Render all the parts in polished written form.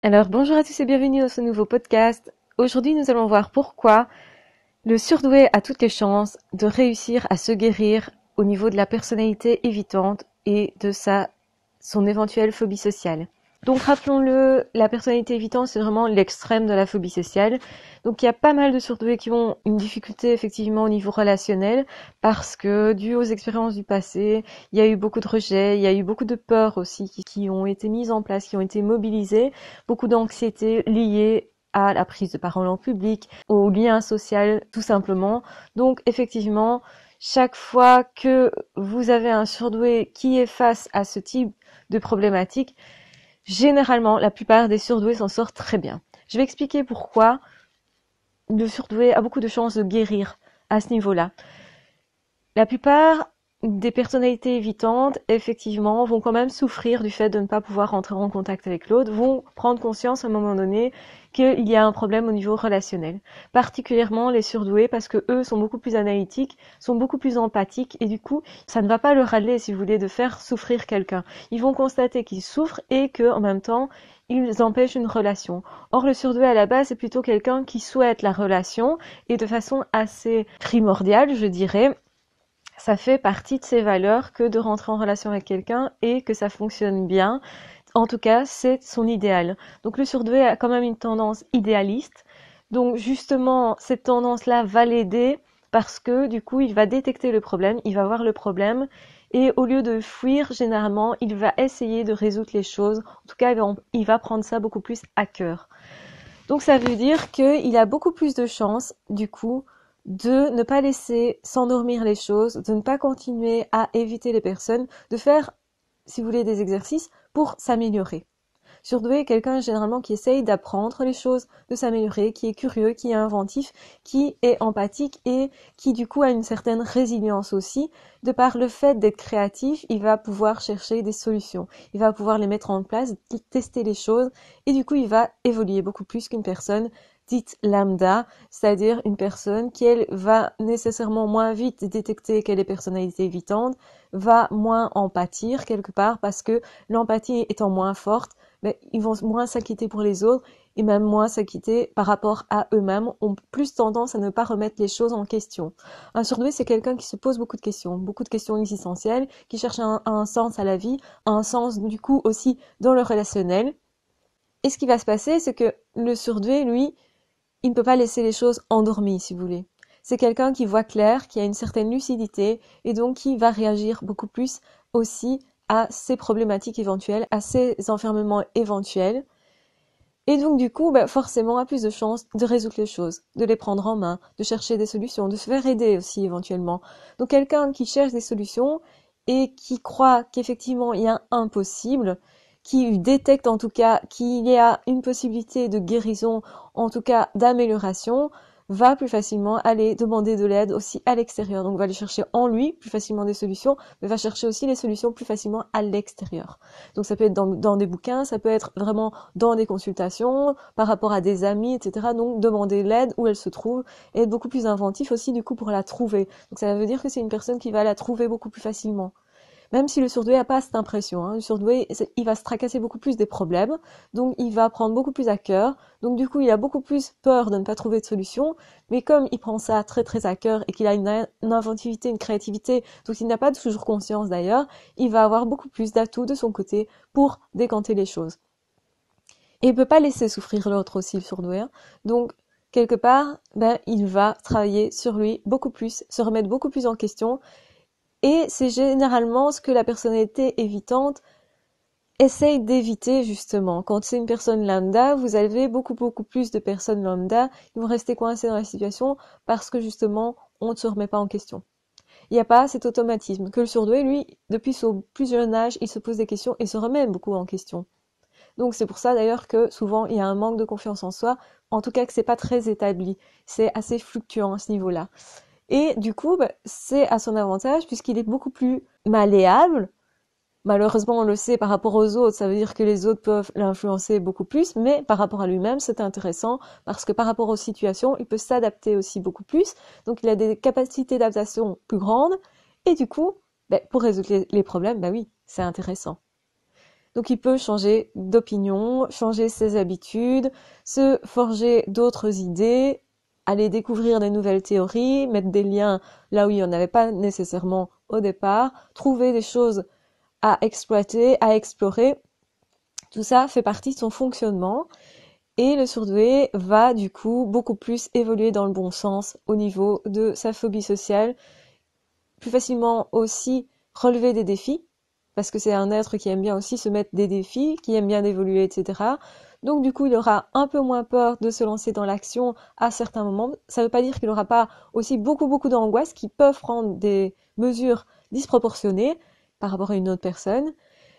Alors bonjour à tous et bienvenue dans ce nouveau podcast. Aujourd'hui nous allons voir pourquoi le surdoué a toutes les chances de réussir à se guérir au niveau de la personnalité évitante et de son éventuelle phobie sociale. Donc rappelons-le, la personnalité évitante c'est vraiment l'extrême de la phobie sociale. Donc il y a pas mal de surdoués qui ont une difficulté effectivement au niveau relationnel parce que dû aux expériences du passé, il y a eu beaucoup de rejets, il y a eu beaucoup de peurs aussi qui ont été mises en place, qui ont été mobilisées, beaucoup d'anxiété liée à la prise de parole en public, au lien social tout simplement. Donc effectivement, chaque fois que vous avez un surdoué qui est face à ce type de problématique, généralement, la plupart des surdoués s'en sortent très bien. Je vais expliquer pourquoi le surdoué a beaucoup de chances de guérir à ce niveau-là. La plupart des personnalités évitantes, effectivement, vont quand même souffrir du fait de ne pas pouvoir rentrer en contact avec l'autre, vont prendre conscience à un moment donné qu'il y a un problème au niveau relationnel. Particulièrement les surdoués, parce que eux sont beaucoup plus analytiques, sont beaucoup plus empathiques, et du coup, ça ne va pas leur aller, si vous voulez, de faire souffrir quelqu'un. Ils vont constater qu'ils souffrent et que, en même temps, ils empêchent une relation. Or, le surdoué à la base, c'est plutôt quelqu'un qui souhaite la relation, et de façon assez primordiale, je dirais, ça fait partie de ses valeurs que de rentrer en relation avec quelqu'un et que ça fonctionne bien. En tout cas, c'est son idéal. Donc le surdoué a quand même une tendance idéaliste. Donc justement, cette tendance-là va l'aider parce que du coup, il va détecter le problème, il va voir le problème et au lieu de fuir, généralement, il va essayer de résoudre les choses. En tout cas, il va prendre ça beaucoup plus à cœur. Donc ça veut dire qu'il a beaucoup plus de chances, du coup, de ne pas laisser s'endormir les choses, de ne pas continuer à éviter les personnes, de faire, si vous voulez, des exercices pour s'améliorer. Surdoué est quelqu'un généralement qui essaye d'apprendre les choses, de s'améliorer, qui est curieux, qui est inventif, qui est empathique et qui du coup a une certaine résilience aussi. De par le fait d'être créatif, il va pouvoir chercher des solutions, il va pouvoir les mettre en place, tester les choses et du coup il va évoluer beaucoup plus qu'une personne dite lambda, c'est-à-dire une personne qui, elle, va nécessairement moins vite détecter qu'elle est personnalité évitante, va moins en pâtir quelque part parce que l'empathie étant moins forte, mais ils vont moins s'inquiéter pour les autres et même moins s'inquiéter par rapport à eux-mêmes, ont plus tendance à ne pas remettre les choses en question. Un surdoué, c'est quelqu'un qui se pose beaucoup de questions existentielles, qui cherche un sens à la vie, un sens du coup aussi dans le relationnel. Et ce qui va se passer, c'est que le surdoué, lui, il ne peut pas laisser les choses endormies, si vous voulez. C'est quelqu'un qui voit clair, qui a une certaine lucidité et donc qui va réagir beaucoup plus aussi à ces problématiques éventuelles, à ces enfermements éventuels. Et donc du coup, forcément, a plus de chances de résoudre les choses, de les prendre en main, de chercher des solutions, de se faire aider aussi éventuellement. Donc quelqu'un qui cherche des solutions et qui croit qu'effectivement il y a un impossible, qui détecte en tout cas qu'il y a une possibilité de guérison, en tout cas d'amélioration, va plus facilement aller demander de l'aide aussi à l'extérieur. Donc va aller chercher en lui plus facilement des solutions, mais va chercher aussi les solutions plus facilement à l'extérieur. Donc ça peut être dans des bouquins, ça peut être vraiment dans des consultations, par rapport à des amis, etc. Donc demander l'aide où elle se trouve et être beaucoup plus inventif aussi du coup pour la trouver. Donc ça veut dire que c'est une personne qui va la trouver beaucoup plus facilement. Même si le surdoué n'a pas cette impression, hein. Le surdoué, il va se tracasser beaucoup plus des problèmes, donc il va prendre beaucoup plus à cœur, donc du coup il a beaucoup plus peur de ne pas trouver de solution, mais comme il prend ça très très à cœur et qu'il a une inventivité, une créativité, donc il n'a pas toujours conscience d'ailleurs, il va avoir beaucoup plus d'atouts de son côté pour décanter les choses. Et il peut pas laisser souffrir l'autre aussi, le surdoué, hein. Donc quelque part, il va travailler sur lui beaucoup plus, se remettre beaucoup plus en question. Et c'est généralement ce que la personnalité évitante essaye d'éviter justement. Quand c'est une personne lambda, vous avez beaucoup plus de personnes lambda qui vont rester coincées dans la situation parce que justement, on ne se remet pas en question. Il n'y a pas cet automatisme. Que le surdoué, lui, depuis son plus jeune âge, il se pose des questions et se remet beaucoup en question. Donc c'est pour ça d'ailleurs que souvent il y a un manque de confiance en soi, en tout cas que c'est pas très établi. C'est assez fluctuant à ce niveau-là. Et du coup, c'est à son avantage puisqu'il est beaucoup plus malléable. Malheureusement, on le sait par rapport aux autres, ça veut dire que les autres peuvent l'influencer beaucoup plus, mais par rapport à lui-même, c'est intéressant parce que par rapport aux situations, il peut s'adapter aussi beaucoup plus. Donc, il a des capacités d'adaptation plus grandes et du coup, pour résoudre les problèmes, oui, c'est intéressant. Donc il peut changer d'opinion, changer ses habitudes, se forger d'autres idées, aller découvrir des nouvelles théories, mettre des liens là où il n'y en avait pas nécessairement au départ, trouver des choses à exploiter, à explorer. Tout ça fait partie de son fonctionnement et le surdoué va du coup beaucoup plus évoluer dans le bon sens au niveau de sa phobie sociale, plus facilement aussi relever des défis, parce que c'est un être qui aime bien aussi se mettre des défis, qui aime bien évoluer, etc. Donc du coup, il aura un peu moins peur de se lancer dans l'action à certains moments. Ça ne veut pas dire qu'il n'aura pas aussi beaucoup d'angoisses qui peuvent prendre des mesures disproportionnées par rapport à une autre personne.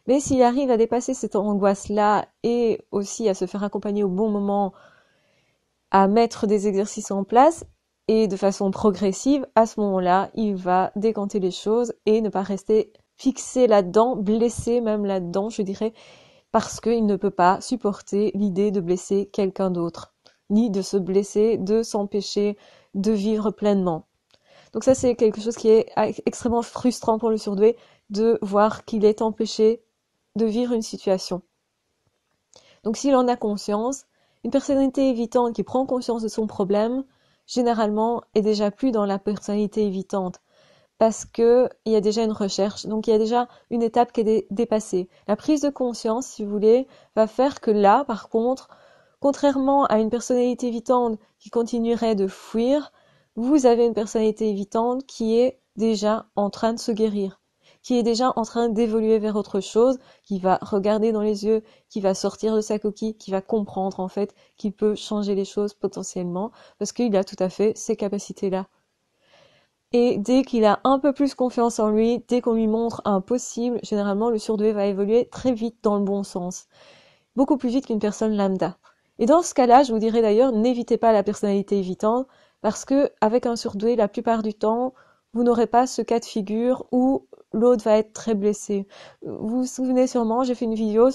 Mais s'il arrive à dépasser cette angoisse-là et aussi à se faire accompagner au bon moment, à mettre des exercices en place et de façon progressive, à ce moment-là, il va décanter les choses et ne pas rester fixé là-dedans, blessé même là-dedans, je dirais, parce qu'il ne peut pas supporter l'idée de blesser quelqu'un d'autre, ni de se blesser, de s'empêcher de vivre pleinement. Donc ça, c'est quelque chose qui est extrêmement frustrant pour le surdoué, de voir qu'il est empêché de vivre une situation. Donc s'il en a conscience, une personnalité évitante qui prend conscience de son problème, généralement, est déjà plus dans la personnalité évitante, parce que il y a déjà une recherche, donc il y a déjà une étape qui est dépassée. La prise de conscience, si vous voulez, va faire que là, par contre, contrairement à une personnalité évitante qui continuerait de fuir, vous avez une personnalité évitante qui est déjà en train de se guérir, qui est déjà en train d'évoluer vers autre chose, qui va regarder dans les yeux, qui va sortir de sa coquille, qui va comprendre en fait qu'il peut changer les choses potentiellement, parce qu'il a tout à fait ces capacités-là. Et dès qu'il a un peu plus confiance en lui, dès qu'on lui montre un possible, généralement le surdoué va évoluer très vite dans le bon sens. Beaucoup plus vite qu'une personne lambda. Et dans ce cas-là, je vous dirais d'ailleurs, n'évitez pas la personnalité évitante, parce que avec un surdoué, la plupart du temps, vous n'aurez pas ce cas de figure où l'autre va être très blessé. Vous vous souvenez sûrement, j'ai fait une vidéo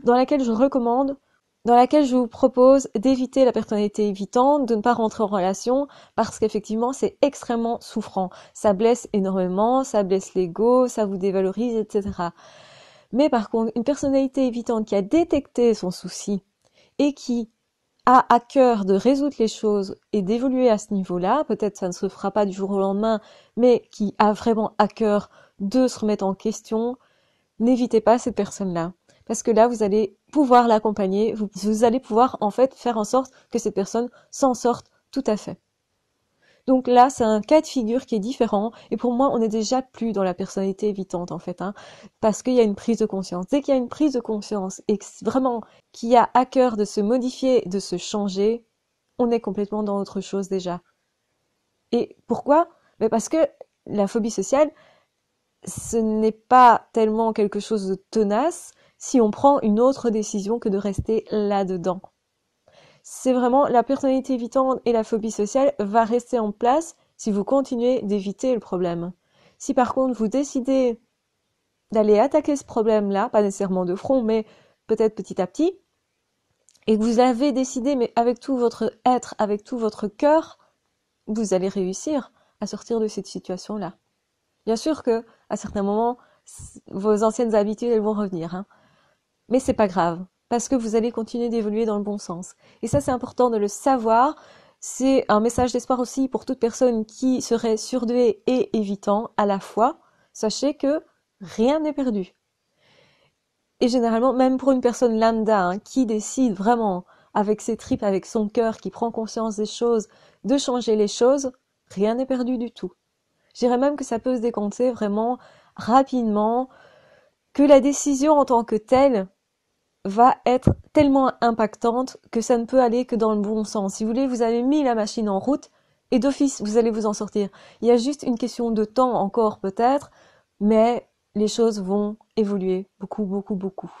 dans laquelle je vous propose d'éviter la personnalité évitante, de ne pas rentrer en relation, parce qu'effectivement, c'est extrêmement souffrant. Ça blesse énormément, ça blesse l'ego, ça vous dévalorise, etc. Mais par contre, une personnalité évitante qui a détecté son souci et qui a à cœur de résoudre les choses et d'évoluer à ce niveau-là, peut-être ça ne se fera pas du jour au lendemain, mais qui a vraiment à cœur de se remettre en question, n'évitez pas cette personne-là. Parce que là, vous allez pouvoir l'accompagner, vous allez pouvoir en fait faire en sorte que cette personne s'en sorte tout à fait. Donc là, c'est un cas de figure qui est différent, et pour moi, on n'est déjà plus dans la personnalité évitante en fait, parce qu'il y a une prise de conscience. Dès qu'il y a une prise de conscience, et vraiment qu'il y a à cœur de se modifier, de se changer, on est complètement dans autre chose déjà. Et pourquoi? Parce que la phobie sociale, ce n'est pas tellement quelque chose de tenace si on prend une autre décision que de rester là-dedans. C'est vraiment la personnalité évitante et la phobie sociale va rester en place si vous continuez d'éviter le problème. Si par contre vous décidez d'aller attaquer ce problème-là, pas nécessairement de front, mais peut-être petit à petit, et que vous avez décidé, mais avec tout votre être, avec tout votre cœur, vous allez réussir à sortir de cette situation-là. Bien sûr que, à certains moments, vos anciennes habitudes, elles vont revenir, mais c'est pas grave, parce que vous allez continuer d'évoluer dans le bon sens. Et ça, c'est important de le savoir. C'est un message d'espoir aussi pour toute personne qui serait surdouée et évitant à la fois. Sachez que rien n'est perdu. Et généralement, même pour une personne lambda qui décide vraiment avec ses tripes, avec son cœur, qui prend conscience des choses, de changer les choses, rien n'est perdu du tout. Je dirais même que ça peut se décompter vraiment rapidement, que la décision en tant que telle va être tellement impactante que ça ne peut aller que dans le bon sens. Si vous voulez, vous avez mis la machine en route et d'office, vous allez vous en sortir. Il y a juste une question de temps encore peut-être, mais les choses vont évoluer beaucoup.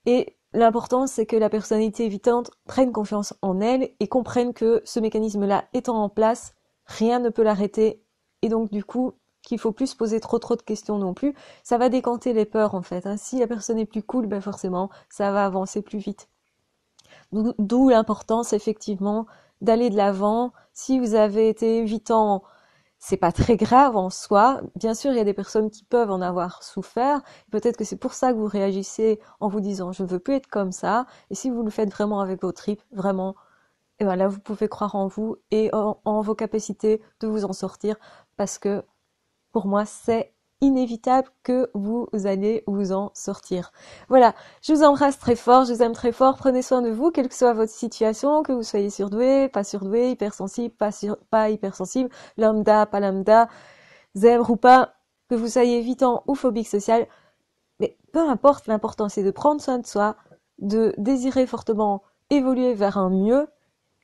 Et l'important, c'est que la personnalité évitante prenne confiance en elle et comprenne que ce mécanisme-là étant en place, rien ne peut l'arrêter. Et donc, du coup, qu'il faut plus se poser trop de questions non plus. Ça va décanter les peurs, en fait. Si la personne est plus cool, forcément, ça va avancer plus vite. D'où l'importance, effectivement, d'aller de l'avant. Si vous avez été évitant, c'est pas très grave en soi. Bien sûr, il y a des personnes qui peuvent en avoir souffert. Peut-être que c'est pour ça que vous réagissez en vous disant je ne veux plus être comme ça. Et si vous le faites vraiment avec vos tripes, vraiment, et ben là vous pouvez croire en vous et en vos capacités de vous en sortir, parce que pour moi c'est inévitable que vous allez vous en sortir. Voilà, je vous embrasse très fort, je vous aime très fort, prenez soin de vous, quelle que soit votre situation, que vous soyez surdoué, hypersensible, pas hypersensible, lambda, pas lambda, zèbre ou pas, que vous soyez évitant ou phobique social, mais peu importe, l'important c'est de prendre soin de soi, de désirer fortement évoluer vers un mieux,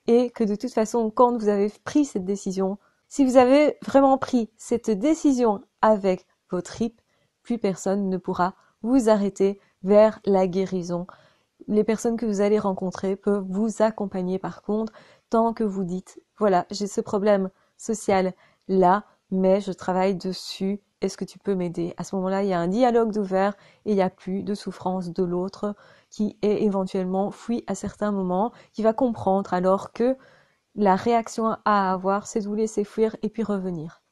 et que de toute façon, quand vous avez pris cette décision, si vous avez vraiment pris cette décision avec vos tripes, plus personne ne pourra vous arrêter vers la guérison. Les personnes que vous allez rencontrer peuvent vous accompagner par contre, tant que vous dites, voilà, j'ai ce problème social là, mais je travaille dessus, est-ce que tu peux m'aider? À ce moment-là, il y a un dialogue d'ouvert et il n'y a plus de souffrance de l'autre qui est éventuellement fui à certains moments, qui va comprendre alors que la réaction à avoir, c'est de vous laisser fuir et puis revenir.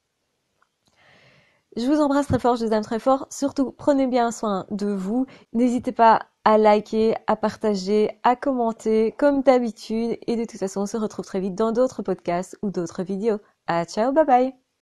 Je vous embrasse très fort, je vous aime très fort. Surtout, prenez bien soin de vous. N'hésitez pas à liker, à partager, à commenter comme d'habitude. Et de toute façon, on se retrouve très vite dans d'autres podcasts ou d'autres vidéos. Ah, ciao, bye bye!